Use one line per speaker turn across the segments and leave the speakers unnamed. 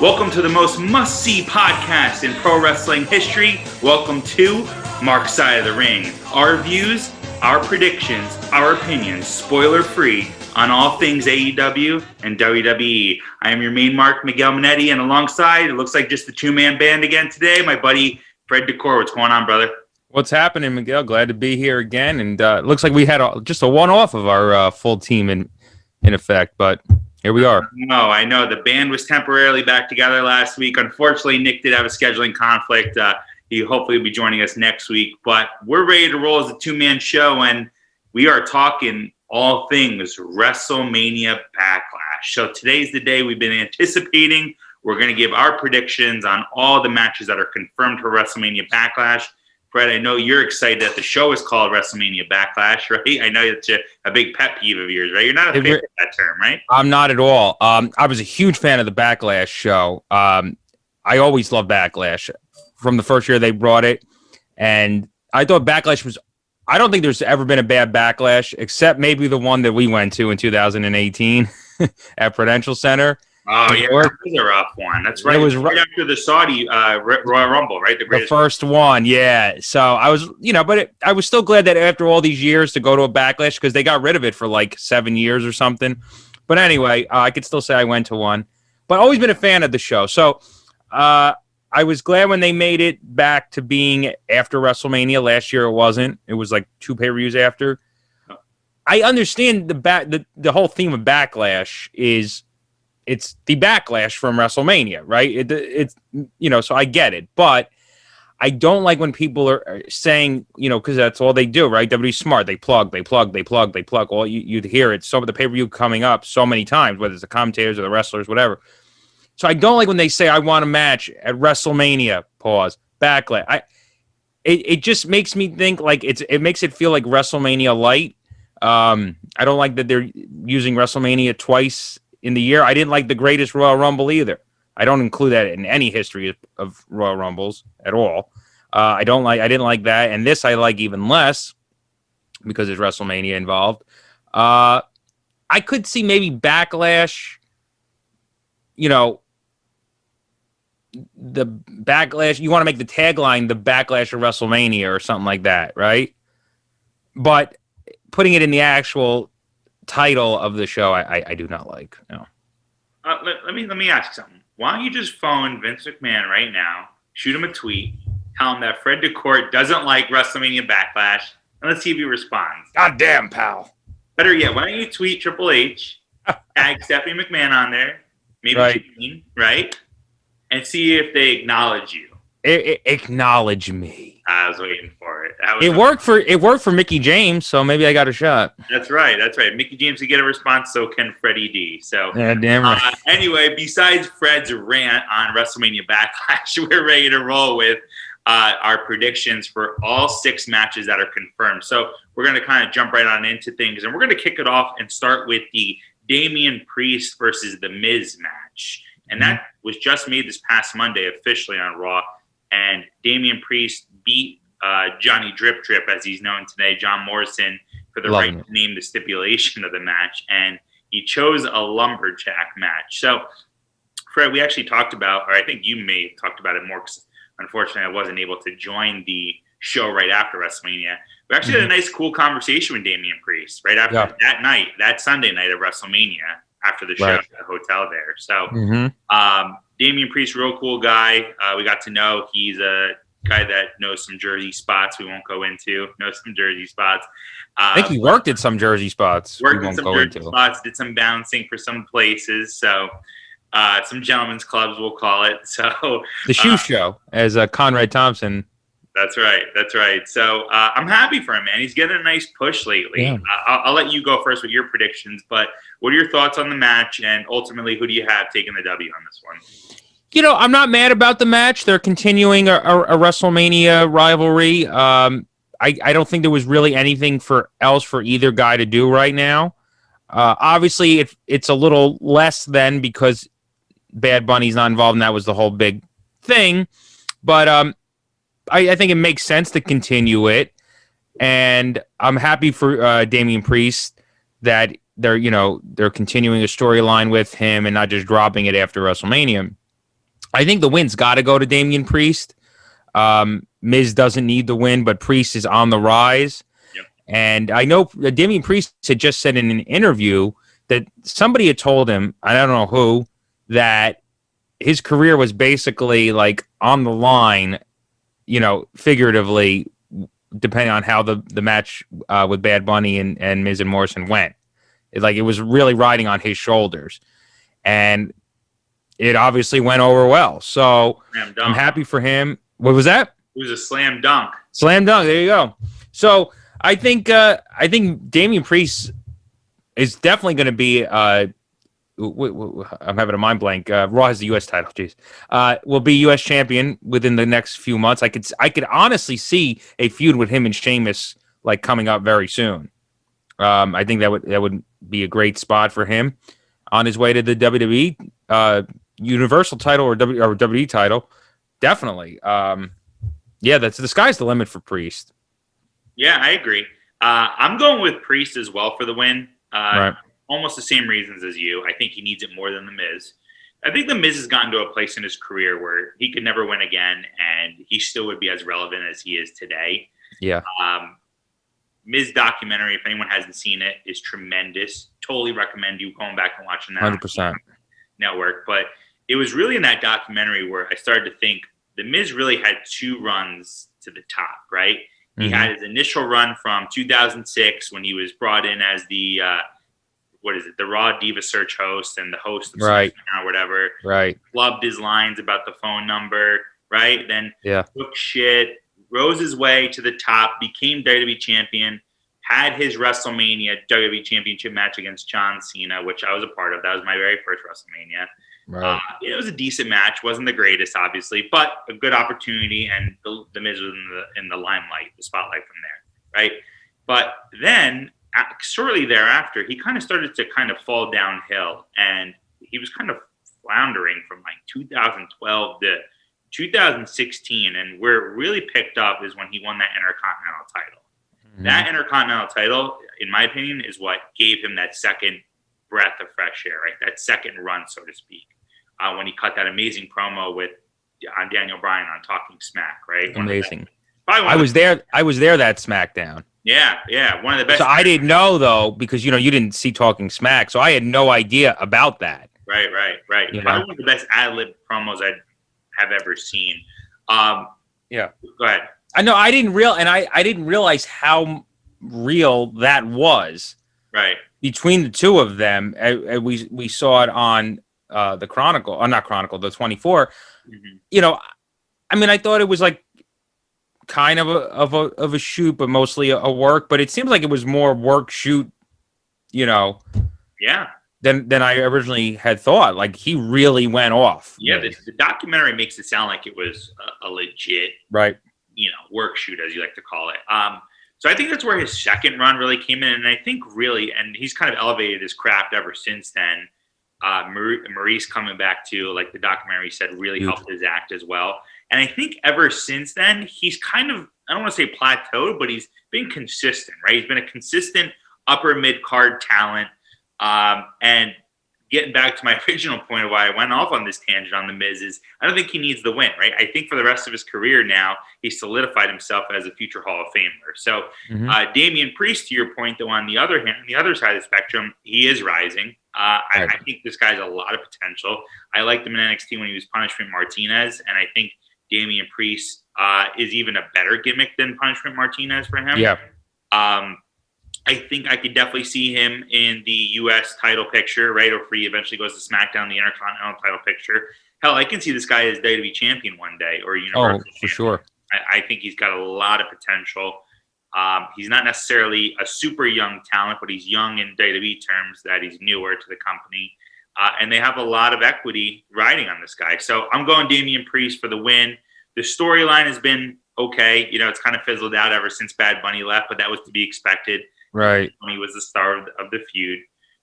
Welcome to the most must-see podcast in pro wrestling history. Welcome to Mark's Side of the Ring. Our views, our predictions, our opinions, spoiler-free on all things AEW and WWE. I am your main Mark, Miguel Minetti, and alongside, it looks like just the two-man band again today, my buddy Fred Decor. What's going on, brother?
What's happening, Miguel? Glad to be here again. And it looks like we had just a one-off of our full team in effect, but here we are.
No, I know. The band was temporarily back together last week. Unfortunately, Nick did have a scheduling conflict. He hopefully will be joining us next week. But we're ready to roll as a two-man show, and we are talking all things WrestleMania Backlash. So today's the day we've been anticipating. We're going to give our predictions on all the matches that are confirmed for WrestleMania Backlash. Fred, I know you're excited that the show is called WrestleMania Backlash, right? I know it's a big pet peeve of yours, right? You're not a fan of that term, right?
I'm not at all. I was a huge fan of the Backlash show. I always loved Backlash from the first year they brought it. And I thought Backlash was, I don't think there's ever been a bad Backlash, except maybe the one that we went to in 2018 at Prudential Center.
Oh, yeah, that was a rough one. That's right. It was right after the Saudi Royal Rumble, right?
The first one, yeah. So I was, I was still glad that after all these years to go to a Backlash, because they got rid of it for like 7 years or something. But anyway, I could still say I went to one. But always been a fan of the show. So I was glad when they made it back to being after WrestleMania. Last year it wasn't. It was like 2 pay-per-views after. I understand the whole theme of Backlash is it's the backlash from WrestleMania, right? It's so I get it, but I don't like when people are saying, because that's all they do, right? WWE's smart. They plug. Well, you'd hear it. Some of the pay-per-view coming up so many times, whether it's the commentators or the wrestlers, whatever. So I don't like when they say, I want a match at WrestleMania, Backlash. It just makes me think like it makes it feel like WrestleMania light. I don't like that they're using WrestleMania twice in the year. I didn't like the greatest Royal Rumble either. I don't include that in any history of Royal Rumbles at all. I didn't like that. And this I like even less because there's WrestleMania involved. I could see maybe Backlash, the Backlash, you want to make the tagline the Backlash of WrestleMania or something like that, right? But putting it in the actual title of the show, I do not like. No.
Let me ask you something. Why don't you just phone Vince McMahon right now, shoot him a tweet, tell him that Fred Decor doesn't like WrestleMania Backlash, and let's see if he responds.
God damn, pal.
Better yet, why don't you tweet Triple H, tag Stephanie McMahon on there, maybe
right.
Shane, right? And see if they acknowledge you.
Acknowledge me.
I was waiting for it.
It worked for Mickey James, so maybe I got a shot.
That's right. Mickey James can get a response, so can Freddie D. So
yeah, damn right.
Anyway, besides Fred's rant on WrestleMania Backlash, we're ready to roll with our predictions for all 6 matches that are confirmed. So we're going to kind of jump right on into things, and we're going to kick it off and start with the Damian Priest versus The Miz match. And that was just made this past Monday officially on Raw. And Damian Priest beat Johnny Drip Drip, as he's known today, John Morrison, for the right to name the stipulation of the match. And he chose a lumberjack match. So, Fred, we actually talked about, or I think you may have talked about it more, because unfortunately I wasn't able to join the show right after WrestleMania. We actually had a nice, cool conversation with Damian Priest right after that Sunday night of WrestleMania, after the show at the hotel there. So, Damian Priest, real cool guy. We got to know he's a guy that knows some Jersey spots we won't go into. Knows some Jersey spots.
I think he worked at some Jersey spots.
Worked at some Jersey spots, did some bouncing for some places. So, some gentlemen's clubs, we'll call it. So
the shoe show, as Conrad Thompson.
That's right. So I'm happy for him, man. He's getting a nice push lately. Yeah. I'll let you go first with your predictions, but what are your thoughts on the match, and ultimately, who do you have taking the W on this one?
I'm not mad about the match. They're continuing a WrestleMania rivalry. I don't think there was really anything else for either guy to do right now. Obviously, it's a little less than because Bad Bunny's not involved, and that was the whole big thing. But I think it makes sense to continue it, and I'm happy for Damian Priest that they're continuing a storyline with him and not just dropping it after WrestleMania. I think the win's got to go to Damian Priest. Miz doesn't need the win, but Priest is on the rise.
Yep.
And I know Damian Priest had just said in an interview that somebody had told him, I don't know who, that his career was basically like on the line, figuratively, depending on how the match with Bad Bunny and Miz and Morrison went. It was really riding on his shoulders. And it obviously went over well. So I'm happy for him. What was that?
It was a slam dunk.
Slam dunk. There you go. So I think Damian Priest is definitely going to be. I'm having a mind blank. Raw has the U.S. title. Jeez, will be U.S. champion within the next few months. I could honestly see a feud with him and Sheamus coming up very soon. I think that would be a great spot for him on his way to the WWE Universal title or WWE title. Definitely. That's the sky's the limit for Priest.
Yeah, I agree. I'm going with Priest as well for the win.
Right.
Almost the same reasons as you. I think he needs it more than The Miz. I think The Miz has gotten to a place in his career where he could never win again, and he still would be as relevant as he is today.
Yeah.
Miz documentary, if anyone hasn't seen it, is tremendous. Totally recommend you going back and watching that
100%.
Network. But it was really in that documentary where I started to think The Miz really had two runs to the top, right? He had his initial run from 2006 when he was brought in as the the Raw Diva Search host and the host of SmackDown or whatever.
Right.
Loved his lines about the phone number, right? Then took shit, rose his way to the top, became WWE champion, had his WrestleMania WWE championship match against John Cena, which I was a part of. That was my very first WrestleMania.
Right.
It was a decent match. Wasn't the greatest, obviously, but a good opportunity, and the Miz was in the limelight, the spotlight from there, right? But then, shortly thereafter, he kind of started to fall downhill, and he was kind of floundering from 2012 to 2016, and where it really picked up is when he won that Intercontinental title. Mm-hmm. That Intercontinental title, in my opinion, is what gave him that second breath of fresh air, right? That second run, so to speak, when he cut that amazing promo on Daniel Bryan on Talking Smack, right?
Amazing. I was there that SmackDown.
Yeah, one of the best.
So I didn't know though, because you didn't see Talking Smack, so I had no idea about that.
Right. Probably one of the best ad-lib promos I have ever seen. Go ahead.
I know I didn't realize how real that was.
Right.
Between the two of them, we saw it on the Chronicle, or not Chronicle, the 24. Mm-hmm. I thought it was kind of a shoot, but mostly a work. But it seems like it was more work shoot,
Yeah.
Than I originally had thought. He really went off.
Yeah, the documentary makes it sound like it was a legit,
right?
Work shoot, as you like to call it. So I think that's where his second run really came in, and I think and he's kind of elevated his craft ever since then. Maurice coming back to, the documentary said, really helped his act as well. And I think ever since then, he's kind of, I don't want to say plateaued, but he's been consistent, right? He's been a consistent upper mid-card talent. And getting back to my original point of why I went off on this tangent on The Miz is I don't think he needs the win, right? I think for the rest of his career now, he's solidified himself as a future Hall of Famer. So Damian Priest, to your point, though, on the other hand, on the other side of the spectrum, he is rising. I think this guy's a lot of potential. I liked him in NXT when he was Punishment Martinez, and I think Damian Priest is even a better gimmick than Punishment Martinez for him.
Yeah.
I think I could definitely see him in the U.S. title picture, right? Or if he eventually goes to SmackDown, the Intercontinental title picture. Hell, I can see this guy as WWE champion one day, or Universal champion.
For sure.
I think he's got a lot of potential. He's not necessarily a super young talent, but he's young in WWE terms, that he's newer to the company. And they have a lot of equity riding on this guy. So I'm going Damian Priest for the win. The storyline has been okay. It's kind of fizzled out ever since Bad Bunny left, but that was to be expected.
Right.
He was the star of the feud.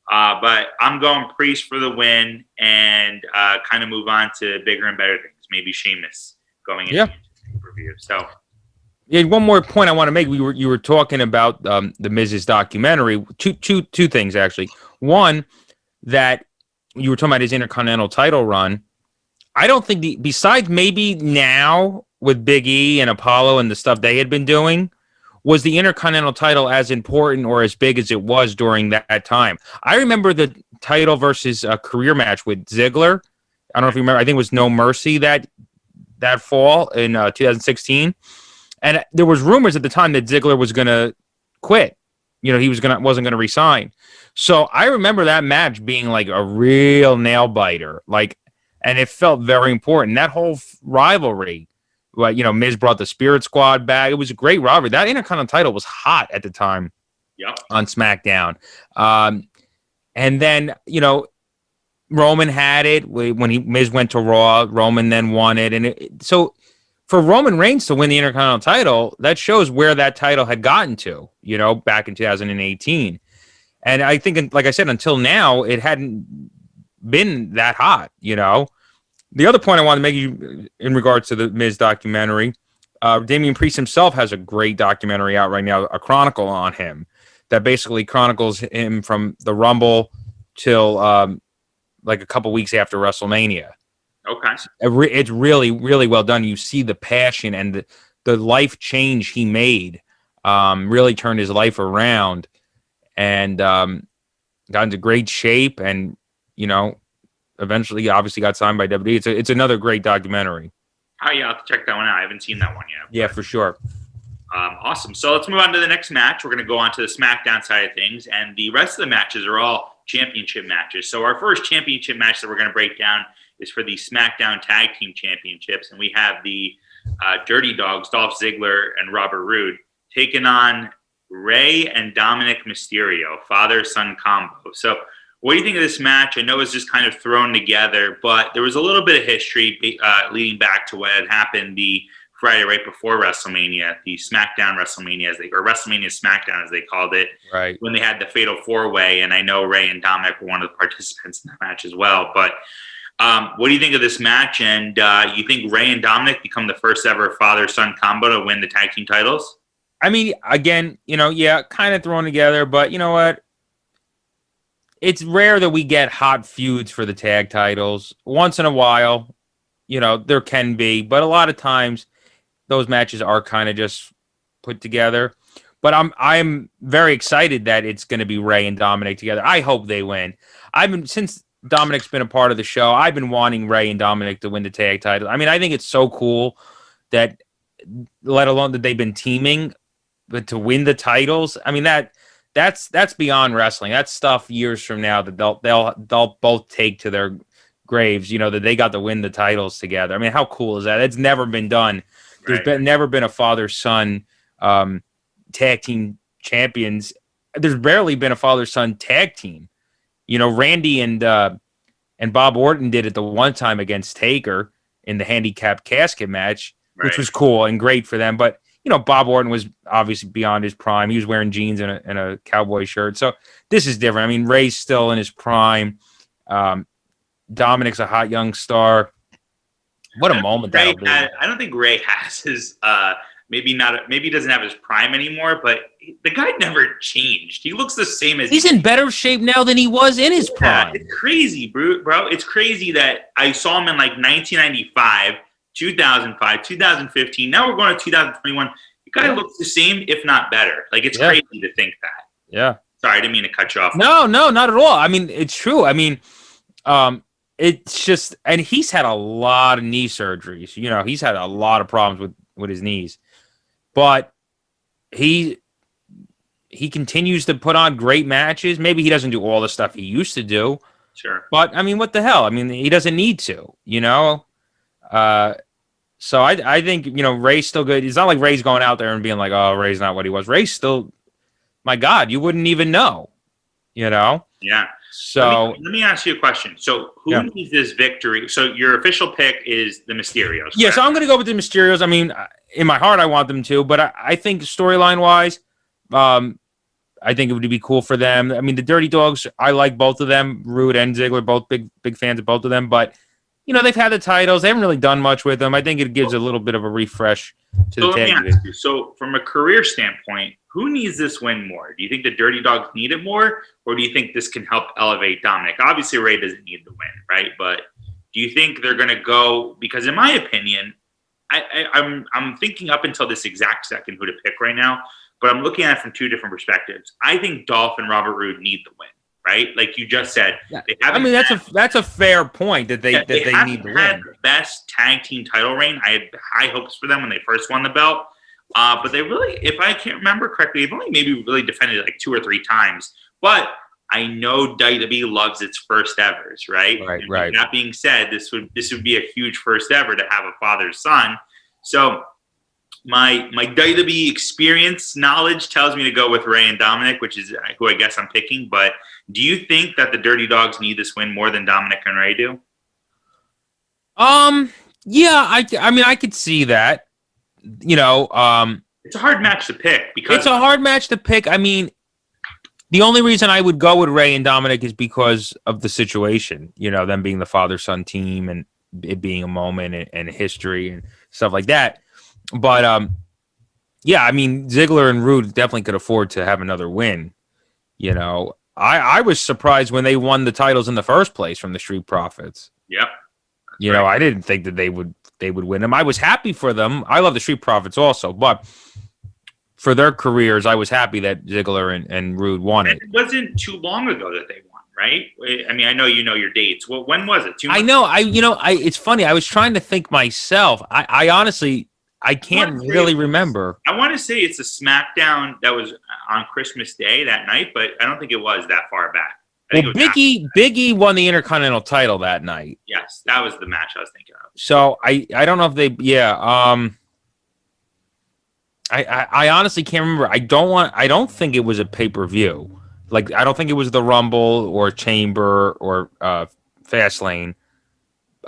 But I'm going Priest for the win and kind of move on to bigger and better things. Maybe Sheamus going into the review. So,
one more point I want to make. You were talking about the Miz's documentary. Two things actually. One, that you were talking about his Intercontinental title run. I don't think besides maybe now with Big E and Apollo and the stuff they had been doing, was the Intercontinental title as important or as big as it was during that time. I remember the title versus a career match with Ziggler. I don't know if you remember. I think it was No Mercy that fall in 2016. And there was rumors at the time that Ziggler was going to quit. You know, he wasn't going to resign. So I remember that match being like a real nail biter. Like, and it felt very important. That whole rivalry. Well, you know, Miz brought the Spirit Squad back. It was a great rivalry. That Intercontinental title was hot at the time.
Yep.
On SmackDown. And then, you know, Roman had it when Miz went to Raw. Roman then won it. And so for Roman Reigns to win the Intercontinental title, that shows where that title had gotten to, you know, back in 2018. And I think, like I said, until now, it hadn't been that hot, you know. The other point I want to make you in regards to the Miz documentary, Damian Priest himself has a great documentary out right now, a chronicle on him that basically chronicles him from the Rumble till like a couple weeks after WrestleMania.
Okay.
It's really, really well done. You see the passion and the life change he made, really turned his life around and got into great shape and, you know, eventually obviously got signed by WWE. It's another great documentary.
Oh, yeah, I'll have to check that one out. I haven't seen that one yet.
Yeah, for sure.
Awesome. So let's move on to the next match. We're going to go on to the SmackDown side of things, and the rest of the matches are all championship matches. So our first championship match that we're going to break down is for the SmackDown Tag Team Championships, and we have the Dirty Dogs, Dolph Ziggler and Robert Roode, taking on Rey and Dominic Mysterio, father-son combo. So what do you think of this match? I know it was just kind of thrown together, but there was a little bit of history leading back to what had happened the Friday right before WrestleMania, the SmackDown WrestleMania, or WrestleMania SmackDown as they called it,
right?
When they had the Fatal 4-Way, and I know Rey and Dominic were one of the participants in the match as well. But what do you think of this match? And you think Rey and Dominic become the first ever father-son combo to win the tag team titles?
I mean, again, you know, yeah, kind of thrown together, but you know what? It's rare that we get hot feuds for the tag titles. Once in a while, you know, there can be, but a lot of times those matches are kind of just put together. But I'm very excited that it's going to be Rey and Dominic together. I hope they win. Since Dominic's been a part of the show, I've been wanting Rey and Dominic to win the tag title. I mean, I think it's so cool that, let alone that they've been teaming, but to win the titles. I mean, that's beyond wrestling. That's stuff years from now that they'll both take to their graves. You know, that they got to win the titles together. I mean, how cool is that? It's never been done.
Right.
There's never been a father-son tag team champions. There's barely been a father-son tag team. You know, Randy and Bob Orton did it the one time against Taker in the handicap casket match, which was cool and great for them. But you know, Bob Orton was obviously beyond his prime. He was wearing jeans and a cowboy shirt. So this is different. I mean, Ray's still in his prime. Dominic's a hot young star. What a moment that'll be.
I don't think Rey has his maybe he doesn't have his prime anymore, but the guy never changed. He looks the same as
he's in better shape now than he was in his prime.
It's crazy, bro. It's crazy that I saw him in like 1995, 2005, 2015. Now we're going to 2021. The guy looks the same, if not better. Like, it's crazy to think that.
Yeah.
Sorry, I didn't mean to cut you off.
No, not at all. I mean, it's true. I mean, it's just, and he's had a lot of knee surgeries. You know, he's had a lot of problems with his knees, but he continues to put on great matches. Maybe he doesn't do all the stuff he used to do.
Sure.
But I mean, what the hell? I mean, he doesn't need to, you know? So I think, you know, Ray's still good. It's not like Ray's going out there and being like, oh, Ray's not what he was. Ray's still, my God, you wouldn't even know, you know?
Yeah.
So
let me ask you a question. So who needs this victory? So your official pick is the Mysterios. Correct?
Yeah, so I'm going to go with the Mysterios. I mean, in my heart, I want them to, but I think storyline-wise, I think it would be cool for them. I mean, the Dirty Dogs, I like both of them. Rude and Ziggler, both big fans of both of them. But, you know, they've had the titles. They haven't really done much with them. I think it gives a little bit of a refresh to the tag division.
So from a career standpoint, who needs this win more? Do you think the Dirty Dogs need it more? Or do you think this can help elevate Dominic? Obviously, Ray doesn't need the win, right? But Do you think they're going to go? Because in my opinion, I'm thinking up until this exact second who to pick right now, but I'm looking at it from two different perspectives. I think Dolph and Robert Roode need the win, right? Like you just said, they haven't.
That's a fair point that they need the win.
The best tag team title reign. I had high hopes for them when they first won the belt, but they really, if I can't remember correctly, they've only maybe really defended it like 2 or 3 times. But I know WWE loves its first evers, right?
Right.
That being said, this would be a huge first ever to have a father-son. So my WWE experience knowledge tells me to go with Rey and Dominic, which is who I guess I'm picking. But do you think that the Dirty Dogs need this win more than Dominic and Rey do?
Yeah, I mean I could see that. It's
a hard match to pick because
it's a hard match to pick. I mean, the only reason I would go with Rey and Dominic is because of the situation, them being the father-son team and it being a moment and history and stuff like that. But, yeah, I mean, Ziggler and Roode definitely could afford to have another win. I was surprised when they won the titles in the first place from the Street Profits.
Yep.
I didn't think that they would win them. I was happy for them. I love the Street Profits also, but for their careers, I was happy that Ziggler and Roode won it.
It wasn't too long ago that they won, right? I mean, I know you know your dates. Well, when was it? 2 months?
I know. It's funny. I was trying to think myself. I honestly, I can't really remember.
I want to say it's a SmackDown that was on Christmas Day that night, but I don't think it was that far back.
Well, Big E won the Intercontinental title that night.
Yes, that was the match I was thinking of.
So I don't know if they I honestly can't remember. I don't think it was a pay-per-view. Like I don't think it was the Rumble or Chamber or Fastlane.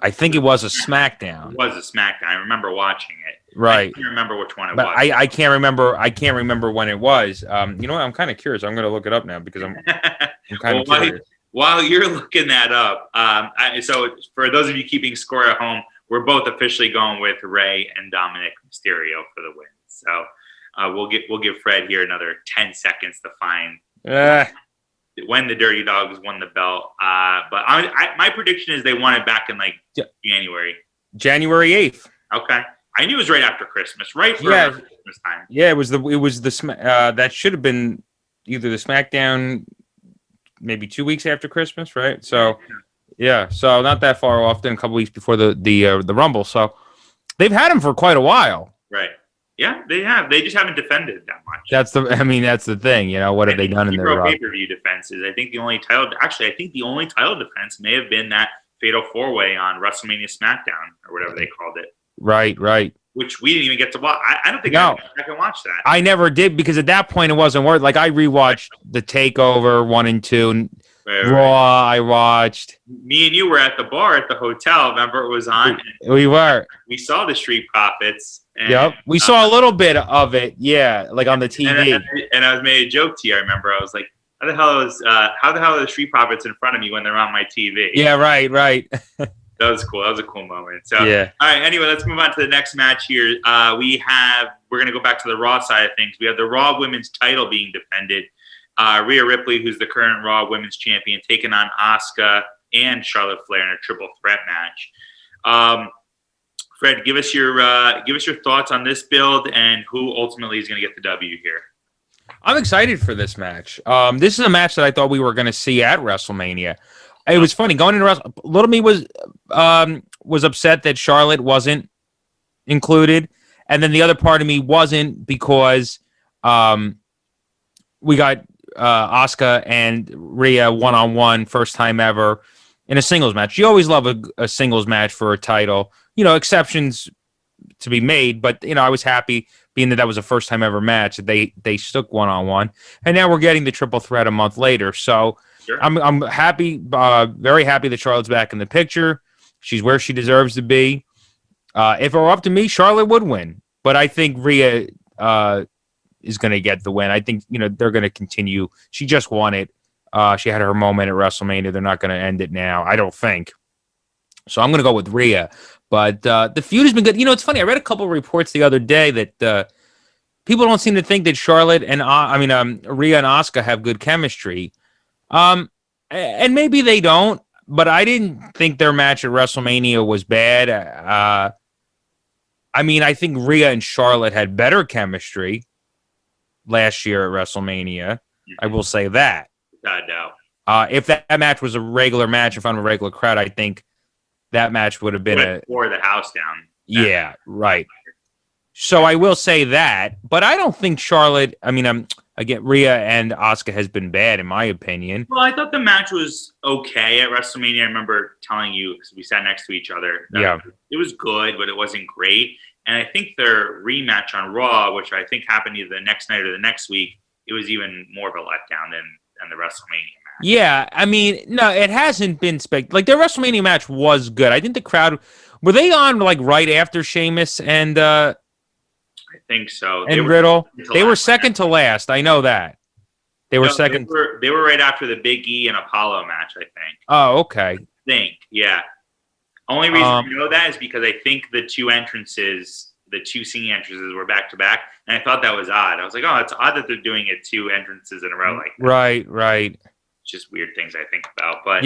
I think it was a SmackDown.
It was a SmackDown. I remember watching it.
Right.
I can't remember which one it
but
was.
I can't remember. I can't remember when it was. You know what? I'm kind of curious. I'm going to look it up now because I'm kind of curious.
While you're looking that up, so for those of you keeping score at home, we're both officially going with Rey and Dominic Mysterio for the win. So we'll give Fred here another 10 seconds to find when the Dirty Dogs won the belt. But my prediction is they won it back in like January
8th.
Okay, I knew it was right after Christmas, right? Christmas time.
Yeah, it was the that should have been either the SmackDown maybe 2 weeks after Christmas, right? So yeah, so not that far off. Then a couple weeks before the Rumble. So they've had him for quite a while.
Right. Yeah, they have. They just haven't defended that much.
That's the thing. What have they done in their
pay-per-view defenses? I think the only title defense may have been that Fatal 4-Way on WrestleMania SmackDown or whatever they called it.
Right.
Which we didn't even get to watch. I don't think I can watch that.
I never did because at that point it wasn't worth. Like I rewatched the Takeover 1 and 2. Raw, I watched.
Me and you were at the bar at the hotel. Remember it was on?
We were.
We saw the Street Profits. And,
yep. We saw a little bit of it. Yeah, like on the TV.
And I was made a joke to you. I remember I was like, how the hell are the Street Profits in front of me when they're on my TV?
Yeah, right.
That was cool. That was a cool moment. So,
yeah.
All right. Anyway, let's move on to the next match here. We're going to go back to the Raw side of things. We have the Raw Women's title being defended. Rhea Ripley, who's the current Raw Women's Champion, taking on Asuka and Charlotte Flair in a triple threat match. Fred, give us your thoughts on this build and who ultimately is going to get the W here.
I'm excited for this match. This is a match that I thought we were going to see at WrestleMania. It was funny going into Wrestle. Little me was upset that Charlotte wasn't included, and then the other part of me wasn't because we got Asuka and Rhea one-on-one, first time ever in a singles match. You always love a singles match for a title. Exceptions to be made, but I was happy being that was a first time ever match. They stuck one-on-one, and now we're getting the triple threat a month later. So sure. I'm happy, very happy that Charlotte's back in the picture. She's where she deserves to be. If it were up to me, Charlotte would win, but I think Rhea is going to get the win. I think they're going to continue. She just won it. She had her moment at WrestleMania. They're not going to end it now, I don't think. So I'm going to go with Rhea. But the feud has been good. It's funny. I read a couple of reports the other day that people don't seem to think that Charlotte and Rhea and Asuka have good chemistry. And maybe they don't. but I didn't think their match at WrestleMania was bad. I mean, I think Rhea and Charlotte had better chemistry last year at WrestleMania. I will say that.
No.
If that match was a regular match in front of a regular crowd, I think that match would have been
tore the house down.
Yeah, right. So I will say that, but I don't think Charlotte. I mean, again, Rhea and Asuka has been bad in my opinion.
Well, I thought the match was okay at WrestleMania. I remember telling you because we sat next to each other.
Yeah,
it was good, but it wasn't great. And I think their rematch on Raw, which I think happened either the next night or the next week, it was even more of a letdown than the WrestleMania match.
Yeah, I mean, no, it hasn't been like their WrestleMania match was good. I think the crowd were they on like right after Sheamus and
I think so.
And Riddle. They were second to last. I know that. They were second.
They were right after the Big E and Apollo match, I think.
Oh, okay.
Yeah. Only reason I know that is because I think the two singing entrances were back to back, and I thought that was odd. I was like, oh, it's odd that they're doing it 2 entrances in a row like that.
Right.
Just weird things I think about, but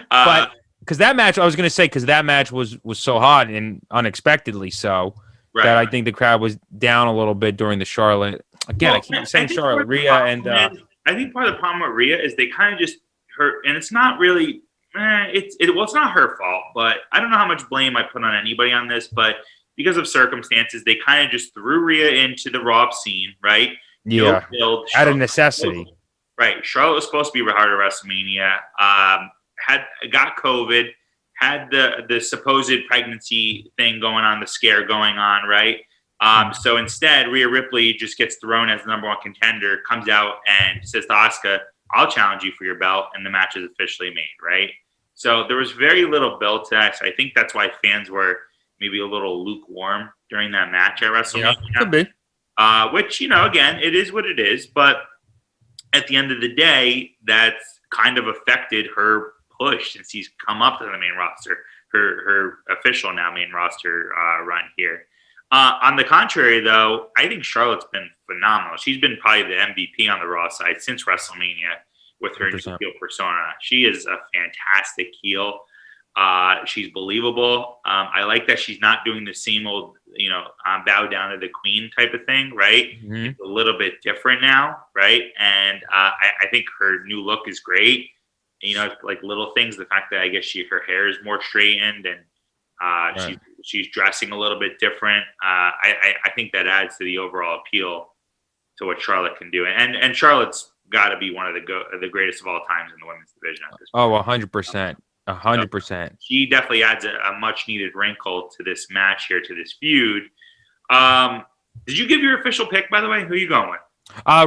but because that match, I was going to say, because that match was so hot and unexpectedly so that I think the crowd was down a little bit during the Charlotte. Again, I keep saying Charlotte, Rhea, and
I think part of the problem with Rhea is they kind of just hurt, and it's not really. It's not her fault, but I don't know how much blame I put on anybody on this, but because of circumstances, they kind of just threw Rhea into the Raw scene, right?
Yeah, out of necessity.
Right. Charlotte was supposed to be hard at WrestleMania. Got COVID, had the supposed pregnancy thing going on, the scare going on, right? So instead, Rhea Ripley just gets thrown as the number 1 contender, comes out and says to Asuka, I'll challenge you for your belt, and the match is officially made, right? So there was very little build to that. So I think that's why fans were maybe a little lukewarm during that match at WrestleMania.
Yeah, could be.
Which, again, it is what it is. But at the end of the day, that's kind of affected her push since he's come up to the main roster, her official now main roster run here. On the contrary, though, I think Charlotte's been phenomenal. She's been probably the MVP on the Raw side since WrestleMania with her heel persona. She is a fantastic heel. She's believable. I like that she's not doing the same old, bow down to the queen type of thing, right?
Mm-hmm.
It's a little bit different now, right? And I think her new look is great. Like little things, the fact that I guess her hair is more straightened and right. She's dressing a little bit different. I think that adds to the overall appeal to what Charlotte can do. And Charlotte's got to be one of the greatest of all times in the women's division at this point.
Oh, 100%. 100%.
She definitely adds a much needed wrinkle to this match here, to this feud. Did you give your official pick, by the way? Who are you going with?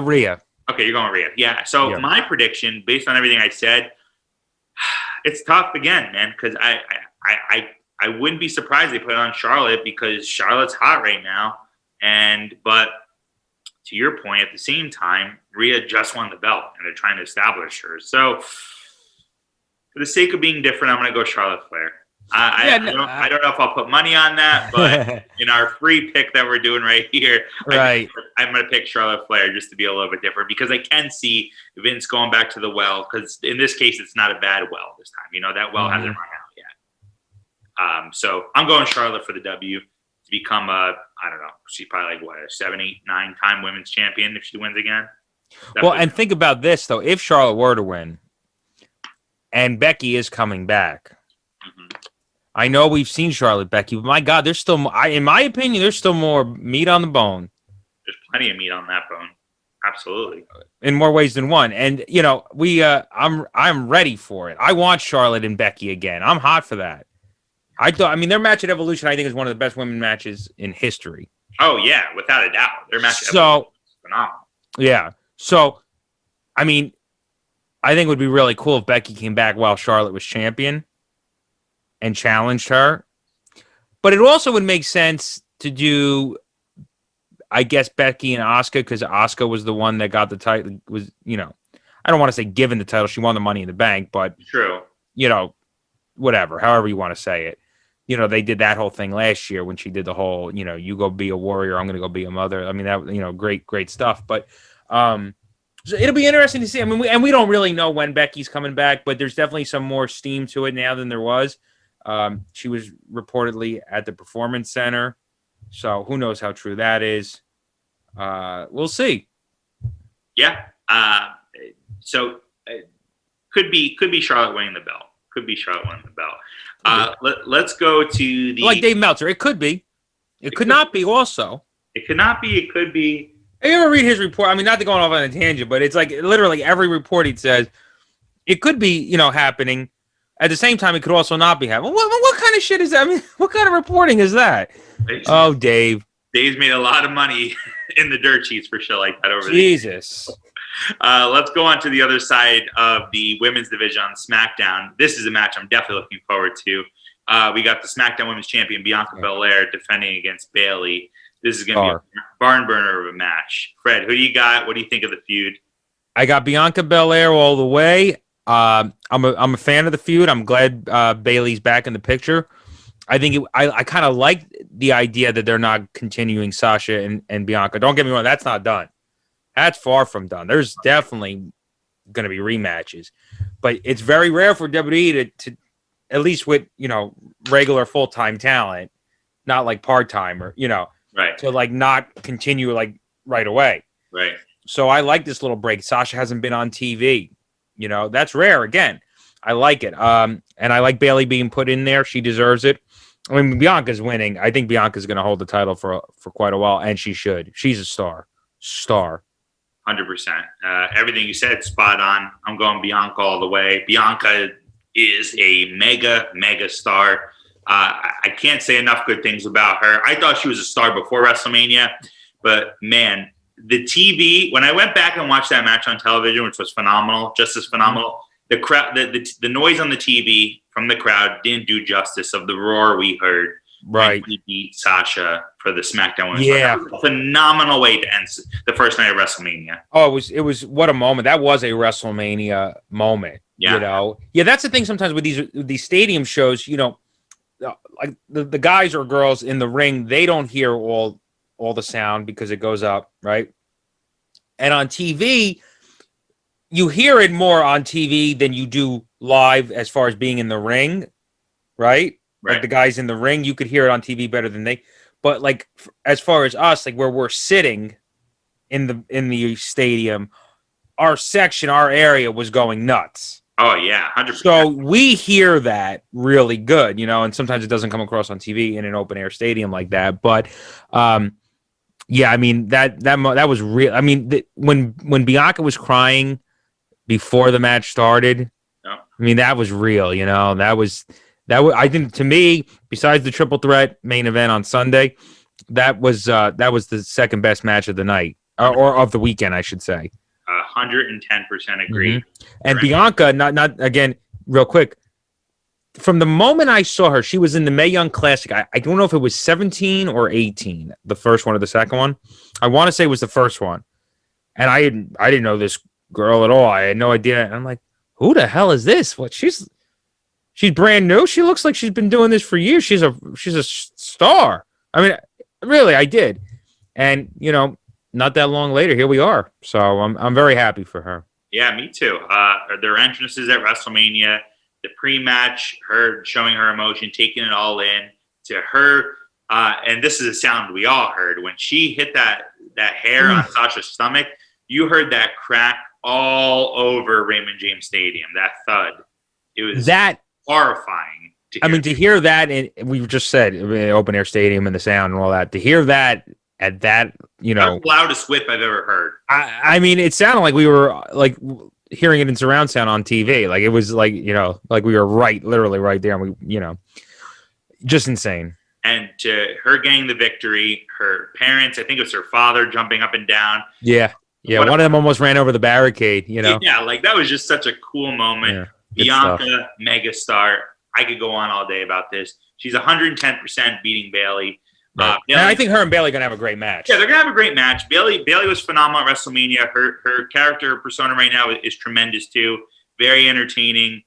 Rhea.
Okay, you're going with Rhea. Yeah. So my prediction, based on everything I said, it's tough again, man, because I wouldn't be surprised they put it on Charlotte because Charlotte's hot right now. But to your point, at the same time, Rhea just won the belt and they're trying to establish her. So for the sake of being different, I'm going to go Charlotte Flair. I don't know if I'll put money on that, but in our free pick that we're doing right here,
right,
I'm going to pick Charlotte Flair just to be a little bit different because I can see Vince going back to the well because in this case, it's not a bad well this time. That well hasn't run out yet. So I'm going Charlotte for the W to become I don't know, she's probably like a 7, 8, 9-time women's champion if she wins again.
Well, and think about this though, if Charlotte were to win and Becky is coming back, I know we've seen Charlotte Becky, but my God, there's still, in my opinion, there's still more meat on the bone.
There's plenty of meat on that bone. Absolutely.
In more ways than one. And I'm ready for it. I want Charlotte and Becky again. I'm hot for that. Their match at Evolution, I think, is one of the best women matches in history.
Oh yeah, without a doubt. Their match at
Evolution
is phenomenal.
Yeah. So, I think it would be really cool if Becky came back while Charlotte was champion and challenged her. But it also would make sense to do, I guess, Becky and Asuka, because Asuka was the one that got the title, I don't want to say given the title. She won the Money in the Bank, but
true.
Whatever, however you want to say it. They did that whole thing last year when she did the whole, you go be a warrior, I'm going to go be a mother. That, great stuff. But So it'll be interesting to see. I mean, we don't really know when Becky's coming back, but there's definitely some more steam to it now than there was. She was reportedly at the Performance Center, so who knows how true that is. We'll see.
Yeah. So could be Charlotte winning the belt. Could be Charlotte winning the belt. Let's go to the
like Dave Meltzer. It could be. It could not be. Also,
it could not be. It could be.
Have you ever read his report? I mean, not to go off on a tangent, but it's like literally every report he says it could be, happening. At the same time, it could also not be happening. What kind of shit is that? I mean, what kind of reporting is that? Oh, Dave.
Dave's made a lot of money in the dirt sheets for shit like that over
Jesus.
Let's go on to the other side of the women's division on SmackDown. This is a match I'm definitely looking forward to. We got the SmackDown Women's Champion Bianca Belair defending against Bayley. This is going to be a barn burner of a match. Fred, who do you got? What do you think of the feud?
I got Bianca Belair all the way. I'm a fan of the feud. I'm glad Bayley's back in the picture. I think I kind of like the idea that they're not continuing Sasha and Bianca. Don't get me wrong, that's not done. That's far from done. There's definitely going to be rematches, but it's very rare for WWE to at least with regular full time talent, not like part time or
right,
to like not continue like right away.
Right.
So I like this little break. Sasha hasn't been on TV. That's rare. Again, I like it. And I like Bayley being put in there. She deserves it. I mean, Bianca's winning. I think Bianca's going to hold the title for quite a while, and she should. She's a star.
100%. Everything you said, spot on. I'm going Bianca all the way. Bianca is a mega star. I can't say enough good things about her. I thought she was a star before WrestleMania, but man, the TV, when I went back and watched that match on television, which was phenomenal, just as phenomenal, the crowd, the noise on the TV from the crowd didn't do justice of the roar we heard.
Right.
When he beat Sasha for the SmackDown Women's
Yeah.
Title. Phenomenal way to end the first night of WrestleMania.
Oh, it was what a moment. That was a WrestleMania moment.
Yeah.
Yeah, that's the thing sometimes with these stadium shows, like the guys or girls in the ring, they don't hear all the sound because it goes up, right? And on TV, you hear it more on TV than you do live as far as being in the ring, right? Like the guys in the ring, you could hear it on TV better than they. But like as far as us, like where we're sitting in the stadium, our section, our area was going nuts.
Oh yeah, 100%.
So we hear that really good, and sometimes it doesn't come across on TV in an open air stadium like that. But yeah, I mean that was real. I mean when Bianca was crying before the match started, I mean that was real. That was I think to me, besides the triple threat main event on Sunday, that was the second best match of the night or of the weekend, I should say.
110% agree.
Mm-hmm. And Bianca, not again, real quick. From the moment I saw her, she was in the Mae Young Classic. I don't know if it was 17 or 18, the first one or the second one. I want to say it was the first one. And I didn't know this girl at all. I had no idea. And I'm like, who the hell is this? What she's brand new. She looks like she's been doing this for years. She's a star. I mean, really, I did. And not that long later, here we are. So I'm very happy for her.
Yeah, me too. Their entrances at WrestleMania, the pre-match, her showing her emotion, taking it all in, to her, and this is a sound we all heard when she hit that hair on Sasha's stomach. You heard that crack all over Raymond James Stadium. That thud. It was horrifying.
To hear that, and we just said open air stadium and the sound and all that. To hear that at that,
that was the loudest whip I've ever heard.
I mean, it sounded like we were like hearing it in surround sound on TV. Like it was like like we were literally right there, and we just insane.
And to her getting the victory, her parents, I think it was her father jumping up and down.
Yeah. One of them almost ran over the barricade.
Yeah, like that was just such a cool moment. Yeah, Bianca, megastar. I could go on all day about this. She's 110% beating Bayley.
Right. And I think her and Bayley are gonna have a great match.
Yeah, they're gonna have a great match. Bayley was phenomenal at WrestleMania. Her character persona right now is tremendous too. Very entertaining.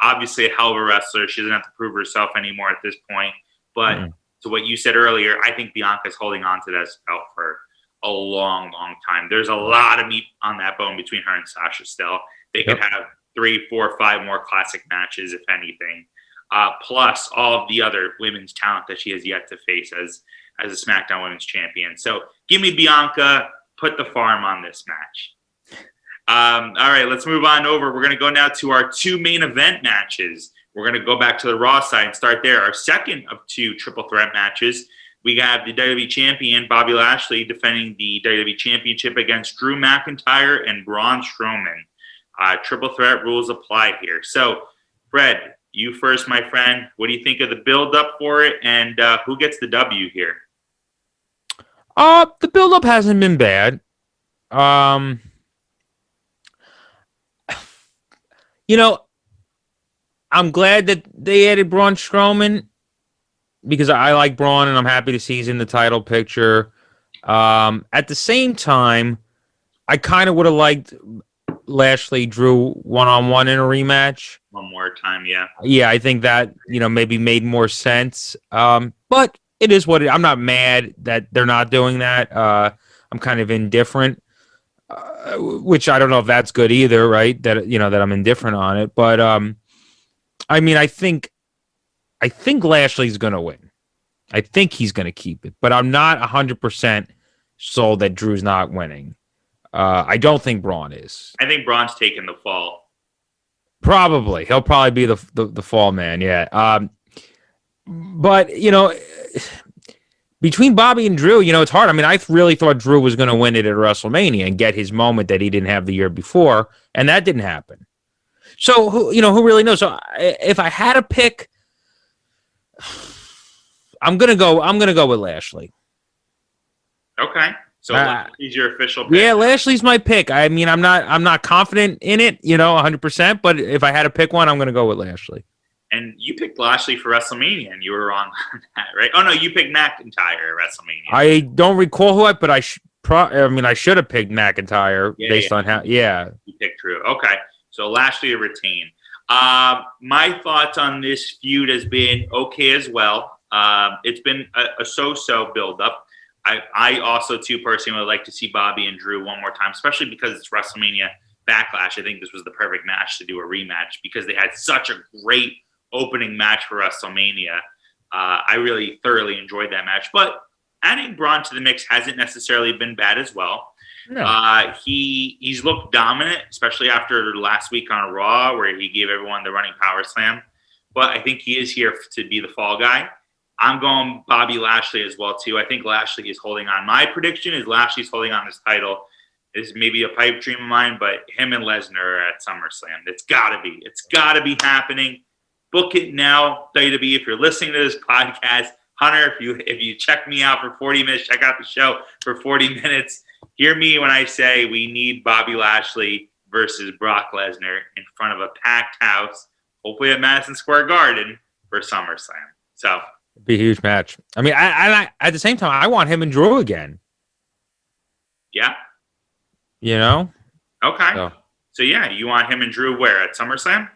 Obviously a hell of a wrestler. She doesn't have to prove herself anymore at this point. But to what you said earlier, I think Bianca's holding on to that belt for a long, long time. There's a lot of meat on that bone between her and Sasha still. They could have 3, 4, 5 more classic matches, if anything. Plus all of the other women's talent that she has yet to face as a SmackDown Women's Champion. So give me Bianca. Put the farm on this match. All right, let's move on over. We're going to go now to our 2 main event matches. We're going to go back to the Raw side and start there. Our second of 2 triple threat matches. We have the WWE Champion, Bobby Lashley, defending the WWE Championship against Drew McIntyre and Braun Strowman. Triple threat rules apply here. So, Fred, you first, my friend. What do you think of the build-up for it, and who gets the W here?
The build-up hasn't been bad. I'm glad that they added Braun Strowman because I like Braun and I'm happy to see he's in the title picture. At the same time, I kind of would have liked Lashley Drew one-on-one in a rematch.
One more time, yeah.
Yeah, I think that, maybe made more sense. But it is what I'm not mad that they're not doing that. I'm kind of indifferent, which I don't know if that's good either, right? That I'm indifferent on it. But I think Lashley's going to win. I think he's going to keep it, but I'm not 100% sold that Drew's not winning. I don't think Braun is.
I think Braun's taking the fall.
Probably. He'll probably be the fall man, yeah. But, between Bobby and Drew, it's hard. I really thought Drew was going to win it at WrestleMania and get his moment that he didn't have the year before, and that didn't happen. So, who really knows? So, if I had to pick, I'm gonna go with Lashley.
Okay. So Lashley's your official pick.
Yeah, Lashley's my pick. I'm not confident in it, 100%, but if I had to pick one, I'm gonna go with Lashley.
And you picked Lashley for WrestleMania, and you were wrong on that, right? Oh no, you picked McIntyre at WrestleMania.
I don't recall who but I should have picked McIntyre based on how. Yeah,
you picked Drew. Okay, so Lashley to retain. My thoughts on this feud has been okay as well. It's been a so-so build-up. I also, too, personally would like to see Bobby and Drew one more time, especially because it's WrestleMania Backlash. I think this was the perfect match to do a rematch because they had such a great opening match for WrestleMania. I really thoroughly enjoyed that match. But adding Braun to the mix hasn't necessarily been bad as well. No. He's looked dominant, especially after last week on Raw where he gave everyone the running power slam. But I think he is here to be the fall guy. I'm going Bobby Lashley as well, too. I think Lashley is holding on. My prediction is Lashley's holding on this title. It's maybe a pipe dream of mine, but him and Lesnar are at SummerSlam. It's got to be. It's got to be happening. Book it now, WWE. If you're listening to this podcast, Hunter, if you check me out for 40 minutes, check out the show for 40 minutes. Hear me when I say we need Bobby Lashley versus Brock Lesnar in front of a packed house, hopefully at Madison Square Garden for SummerSlam. So
it'd be a huge match. I at the same time, I want him and Drew again.
Yeah.
Okay.
So yeah, you want him and Drew where at SummerSlam?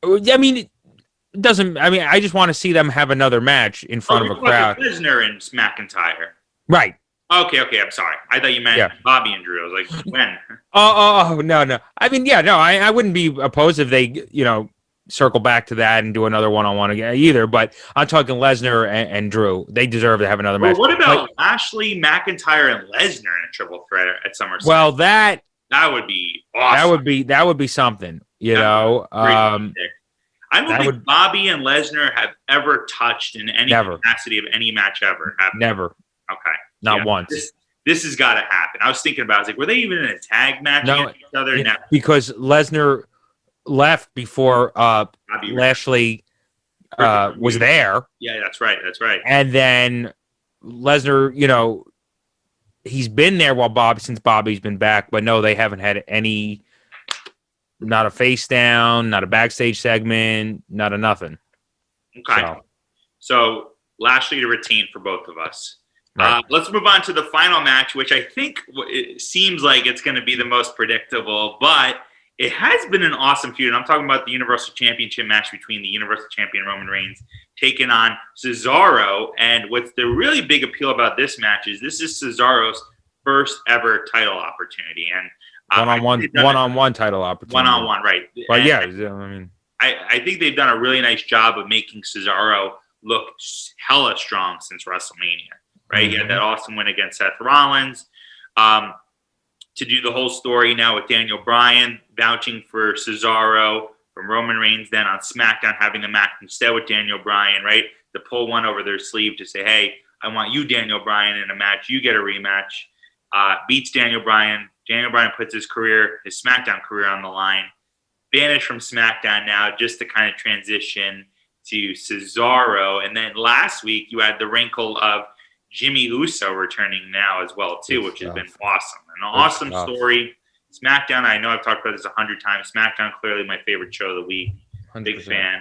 It doesn't. I just want to see them have another match in front of a crowd.
Lesnar and McIntyre.
Right.
Okay. I'm sorry. I thought you meant Bobby and Drew. I was like, when?
Oh, no. I wouldn't be opposed if they, circle back to that and do another one-on-one again either. But I'm talking Lesnar and Drew. They deserve to have another match.
What about Lashley, McIntyre, and Lesnar in a triple threat at SummerSlam?
Well, that
would be awesome.
That would be something.
I don't think Bobby and Lesnar have ever touched in any capacity of any match ever.
Never.
Okay.
Not once.
This has got to happen. I was thinking about it. I was like, were they even in a tag match against each other?
No. Because Lesnar left before Lashley was there.
Yeah, that's right.
And then Lesnar, he's been there since Bobby's been back. But no, they haven't had any, not a face down, not a backstage segment, not a nothing.
Okay. So Lashley to retain for both of us.
Right.
Let's move on to the final match, which I think it seems like it's going to be the most predictable, but it has been an awesome feud. And I'm talking about the Universal Championship match between the Universal Champion Roman Reigns taking on Cesaro. And what's the really big appeal about this match is this is Cesaro's first ever title opportunity, and
one-on-one title opportunity.
One-on-one, right?
But
And
yeah, I mean,
I think they've done a really nice job of making Cesaro look hella strong since WrestleMania, right? He had that awesome win against Seth Rollins. To do the whole story now with Daniel Bryan vouching for Cesaro from Roman Reigns, then on SmackDown having the match instead with Daniel Bryan, right? To pull one over their sleeve to say, hey, I want you, Daniel Bryan, in a match. You get a rematch. Beats Daniel Bryan. Daniel Bryan puts his SmackDown career on the line. Banished from SmackDown now just to kind of transition to Cesaro. And then last week you had the wrinkle of Jimmy Uso returning now as well too, which has been awesome. An awesome story. SmackDown, I know I've talked about this 100 times. SmackDown, clearly my favorite show of the week. 100%. Big fan.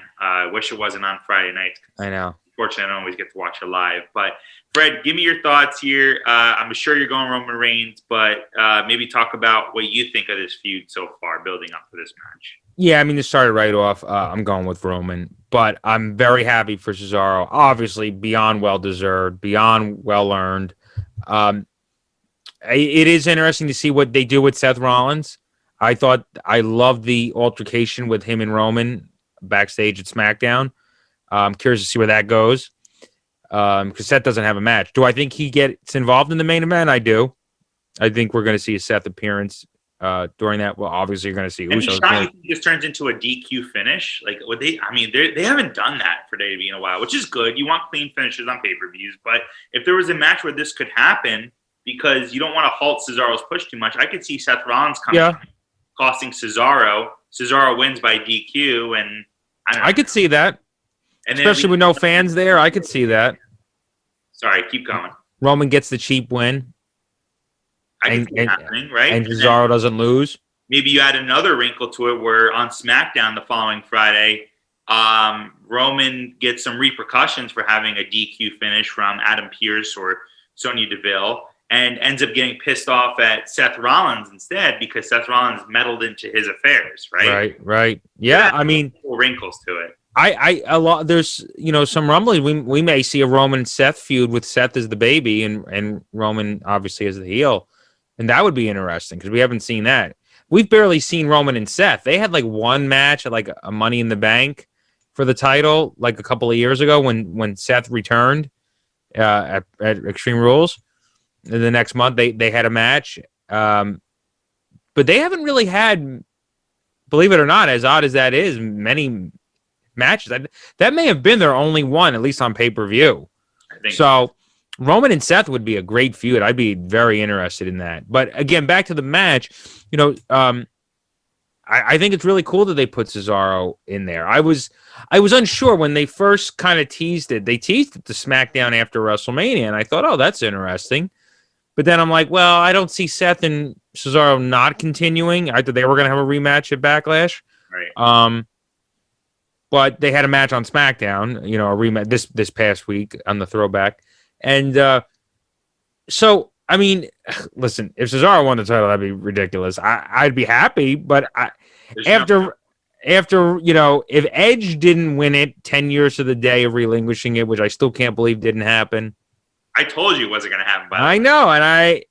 Wish it wasn't on Friday night.
I know.
Unfortunately, I don't always get to watch it live. But Fred, give me your thoughts here. I'm sure you're going Roman Reigns, but maybe talk about what you think of this feud so far, building up to this match.
Yeah, I mean, to start it right off, I'm going with Roman, but I'm very happy for Cesaro. Obviously, beyond well-deserved, beyond well-earned. It is interesting to see what they do with Seth Rollins. I loved the altercation with him and Roman backstage at SmackDown. I'm curious to see where that goes because Seth doesn't have a match. Do I think he gets involved in the main event? I do. I think we're going to see a Seth appearance during that. Well, obviously, you're going to see Usos.
And this turns into a DQ finish. Like, would they? I mean, they haven't done that for WWE in a while, which is good. You want clean finishes on pay-per-views, but if there was a match where this could happen, because you don't want to halt Cesaro's push too much, I could see Seth Rollins coming, costing Cesaro. Cesaro wins by DQ, and
I could see that. And especially with no fans there, I could see that.
Sorry, keep going.
Roman gets the cheap win.
I can see it happening, right?
And Cesaro doesn't lose.
Maybe you add another wrinkle to it where on SmackDown the following Friday, Roman gets some repercussions for having a DQ finish from Adam Pearce or Sonya Deville and ends up getting pissed off at Seth Rollins instead because Seth Rollins meddled into his affairs, right?
Right. Yeah, I mean,
wrinkles to it.
There's some rumbling. We may see a Roman Seth feud with Seth as the baby and Roman obviously as the heel. And that would be interesting because we haven't seen that. We've barely seen Roman and Seth. They had like one match at like a Money in the Bank for the title like a couple of years ago when Seth returned at Extreme Rules. And the next month they had a match. But they haven't really had, believe it or not, as odd as that is, many matches. That may have been their only one, at least on pay-per-view. So Roman and Seth would be a great feud. I'd be very interested in that. But again, back to the match, I think it's really cool that they put Cesaro in there. I was unsure when they first kind of teased it. They teased it to SmackDown after WrestleMania, and I thought, oh, that's interesting. But then I'm like, well, I don't see Seth and Cesaro not continuing. I thought they were going to have a rematch at Backlash.
Right.
But they had a match on SmackDown, a rematch this past week on the Throwback. And so, I mean, listen, if Cesaro won the title, that'd be ridiculous. I'd be happy, but if Edge didn't win it 10 years to the day of relinquishing it, which I still can't believe didn't happen.
I told you it wasn't going to happen.
I know, and I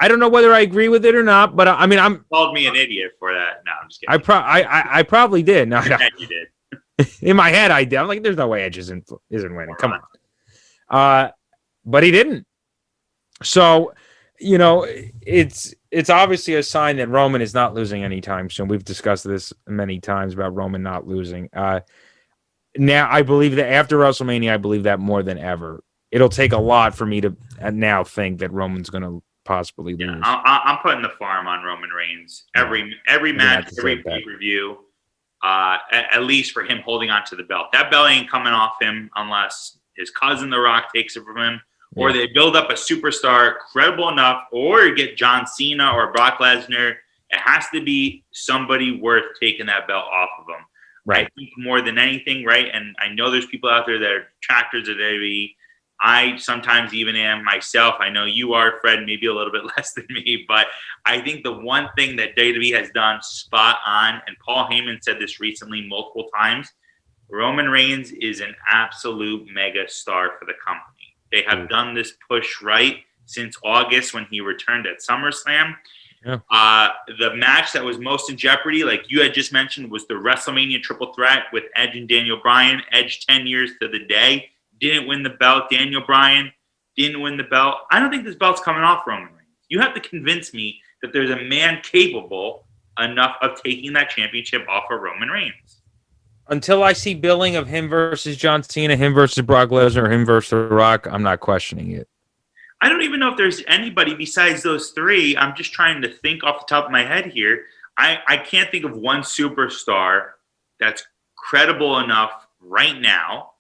don't know whether I agree with it or not, but I mean,
you called me an idiot for that. No, I'm just kidding.
I probably did. No,
you did.
In my head, I did. I'm like, there's no way Edge isn't winning. Come on. But he didn't. So, it's obviously a sign that Roman is not losing anytime soon. We've discussed this many times about Roman not losing. Now, I believe that after WrestleMania, I believe that more than ever. It'll take a lot for me to now think that Roman's going to possibly lose.
I'm putting the farm on Roman Reigns. Every match, every pay-per-view, at least for him holding on to the belt. That belt ain't coming off him unless his cousin The Rock takes it from him, or they build up a superstar credible enough, or get John Cena or Brock Lesnar. It has to be somebody worth taking that belt off of him.
Right.
I think more than anything, right? And I know there's people out there that are detractors of WWE. I sometimes even am myself. I know you are, Fred, maybe a little bit less than me, but I think the one thing that WWE has done spot on, and Paul Heyman said this recently multiple times, Roman Reigns is an absolute mega star for the company. They have done this push right since August when he returned at SummerSlam.
Yeah.
The match that was most in jeopardy, like you had just mentioned, was the WrestleMania Triple Threat with Edge and Daniel Bryan. Edge 10 years to the day. Didn't win the belt. Daniel Bryan didn't win the belt. I don't think this belt's coming off Roman Reigns. You have to convince me that there's a man capable enough of taking that championship off of Roman Reigns.
Until I see billing of him versus John Cena, him versus Brock Lesnar, him versus The Rock, I'm not questioning it.
I don't even know if there's anybody besides those three. I'm just trying to think off the top of my head here. I can't think of one superstar that's credible enough right now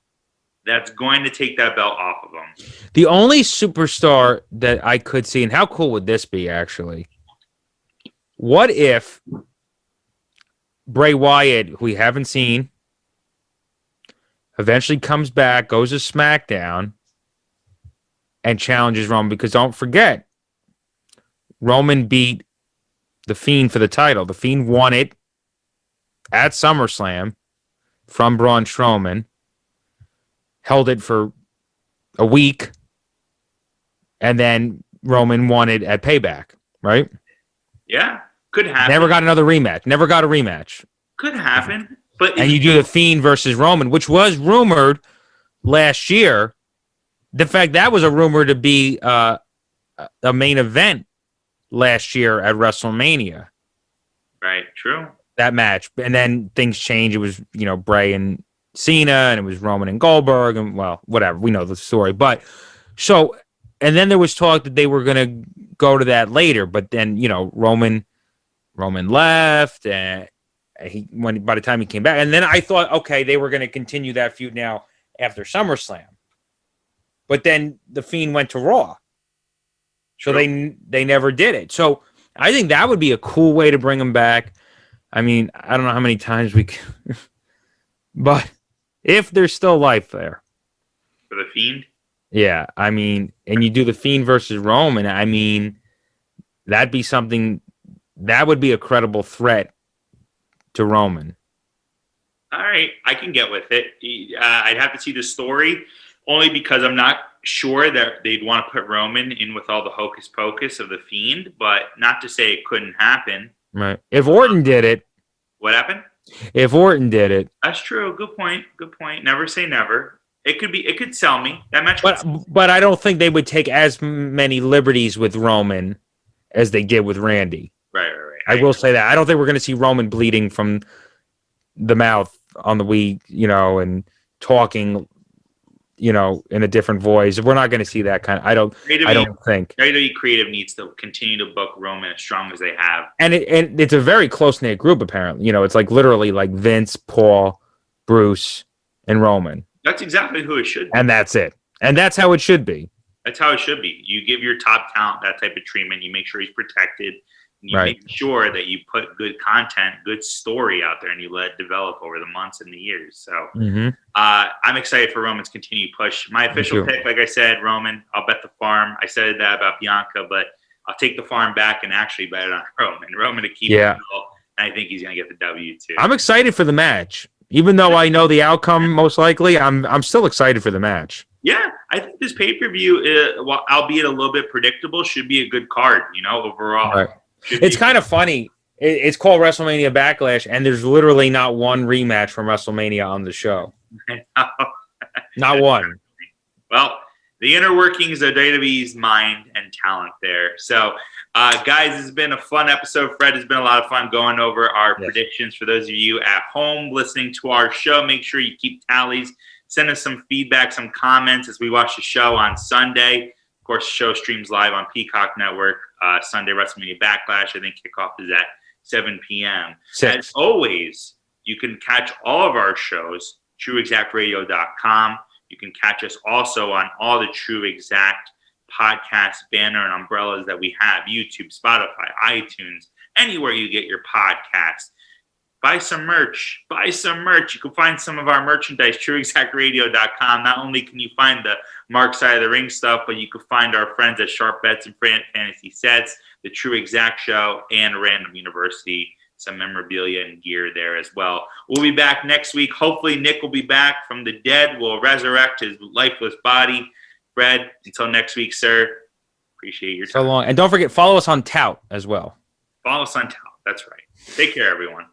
that's going to take that belt off of him.
The only superstar that I could see, and how cool would this be, actually? What if Bray Wyatt, who we haven't seen, eventually comes back, goes to SmackDown, and challenges Roman? Because don't forget, Roman beat The Fiend for the title. The Fiend won it at SummerSlam from Braun Strowman, held it for a week, and then Roman won it at Payback, right?
Yeah, could happen.
Never got another rematch. Never got a rematch.
Could happen. But
And you do The Fiend versus Roman, which was rumored last year. The fact that was a rumor to be a main event last year at WrestleMania.
Right, true.
That match. And then things changed. It was, Bray and Cena, and it was Roman and Goldberg, and, well, whatever. We know the story. But so, and then there was talk that they were going to go to that later, but then, Roman left, and by the time he came back, and then I thought, okay, they were going to continue that feud now after SummerSlam. But then The Fiend went to Raw. So they never did it. So I think that would be a cool way to bring him back. I mean, I don't know how many times we can, but if there's still life there.
For The Fiend?
Yeah, I mean, and you do The Fiend versus Roman, I mean, that'd be something, that would be a credible threat to Roman.
All right, I can get with it. I'd have to see the story, only because I'm not sure that they'd want to put Roman in with all the hocus pocus of The Fiend, but not to say it couldn't happen.
Right. If Orton did it.
What happened?
If Orton did it.
That's true. Good point. Good point. Never say never. It could sell me. That match.
But I don't think they would take as many liberties with Roman as they did with Randy.
Right.
I will say that. I don't think we're going to see Roman bleeding from the mouth on the Wii, and talking, in a different voice. We're not going to see that kind of. I don't think.
WWE Creative needs to continue to book Roman as strong as they have.
And it's a very close knit group. Apparently, it's like literally like Vince, Paul, Bruce, and Roman.
That's exactly who it should be.
And that's it. And that's how it should be.
That's how it should be. You give your top talent that type of treatment. You make sure he's protected. And you make sure that you put good content, good story out there, and you let it develop over the months and the years. So I'm excited for Roman's continued push. My official pick, like I said, Roman. I'll bet the farm. I said that about Bianca, but I'll take the farm back and actually bet it on Roman. Roman to keep it. And I think he's going to get the W too.
I'm excited for the match. Even though I know the outcome most likely, I'm still excited for the match.
Yeah, I think this pay-per-view, albeit a little bit predictable, should be a good card, overall.
Right. It's kind of funny. It's called WrestleMania Backlash, and there's literally not one rematch from WrestleMania on the show. Not one.
Well, the inner workings of WWE's mind and talent there. So, guys, this has been a fun episode. Fred, has been a lot of fun going over our predictions. For those of you at home listening to our show, make sure you keep tallies. Send us some feedback, some comments as we watch the show on Sunday. Of course, the show streams live on Peacock Network. Sunday, WrestleMania Backlash. I think kickoff is at 7 p.m. As always, you can catch all of our shows, TruExactRadio.com. You can catch us also on all the TruExact podcast banner and umbrellas that we have, YouTube, Spotify, iTunes, anywhere you get your podcast. Buy some merch. You can find some of our merchandise, TruExactRadio.com. Not only can you find the Mark Side of the Ring stuff, but you can find our friends at Sharp Bets and Fantasy Sets, the True Exact Show, and Random University. Some memorabilia and gear there as well. We'll be back next week. Hopefully Nick will be back from the dead. We'll resurrect his lifeless body. Fred, until next week, sir, Appreciate your time.
So long. And don't forget, follow us on Tout as well.
Follow us on Tout. That's right. Take care, everyone.